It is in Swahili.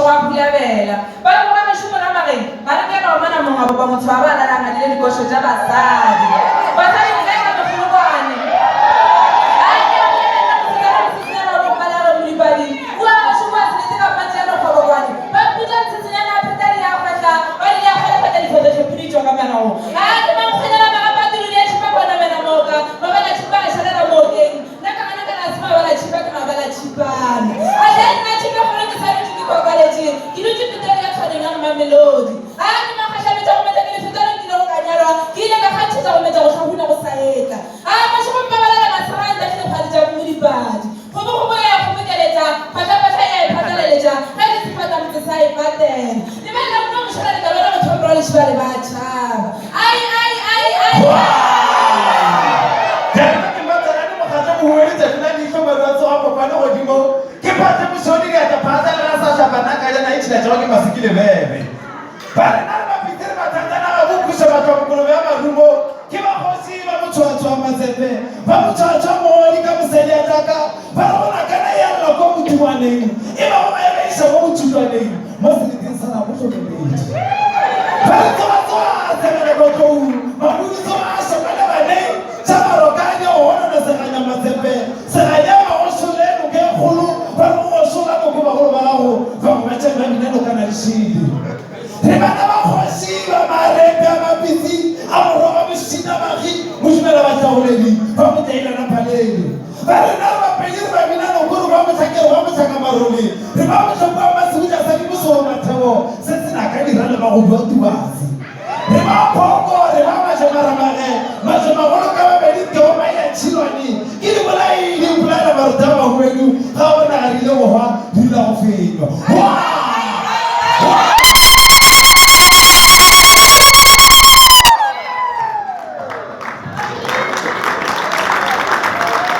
wa kulavela ba go ba meshumo na mageng ba re ke ba bona monga ba motho ba ba la ngale le dikosho tsa basadi ba tsaya le ka mogolwane a ke le nna go tsaya go tsaya go bala go mlibadi wa ba sho ba tsetse ka patse no go bone ba putla tsetse na patari ya fata ba le ya fata patari foto se piricho ka mana o a ke ba go khela ba ba tiri le tshpa bona bena moka ba ba la tshpa a shana la mokeng na ka kana kana tshpa ba la tshpa ka ba la tshipana a le nna tshpa go le tsara tshiki ko kaleji ke le tshiki tele ya tsane na mamelodi a ke ma khasha metsa go metsa ke le fetela ke le go kanyarwa ke ile ka khatsa go metsa go tlhaguna go saeta a ba sho ba ba la masaranda ke le phadi tsa mo dipadi go bo go ya go mekeletsa phata phata ya phataletsa ga le tsipata mo tsa e patela le ba la mo shara le ka ba go thomro le shibale ba tshaba ai Jangan kembali ni makanya muhuri jadi nanti itu baru soal apa pada wajibmu. Kita tu sodi kita pasal rasa siapa nak kaya naik tidak jauh masih kile bebe. Pada nama pikir macam mana aku kusah macam kalau dia marumo. Kita hosi mamu cuaca masepe. Mamu cuaca mohon kamu sedia jaga. Baru nak kena yang lo kamu tuan ni. Ibu mama yang bisa kamu tuan ni. Masih di sana musuh bebe. Baru tua saya nak kau. Mamu itu asal mana mana. Sama rokanya orang ada sekanya masepe. Sekanya mau sulit mungkin hulu. Baru mau sulit mungkin baru baru. Kamu macam mana nak kena isi. Rebana mahosi bamarebe amabisi amroba bisina mari mujmela batawleli bamutela napaleli barana bapeyira babina nguru bamutakira bamutaka maroli rebaba shamba masuja sali muso matawo sesina kadira le bagudwa tubazi rebaba poko rebaba shamara mare majama holo kama belite o maya chilwani kili bulai ni bulala barutaba huwenu hawana arile wa bila ofeyo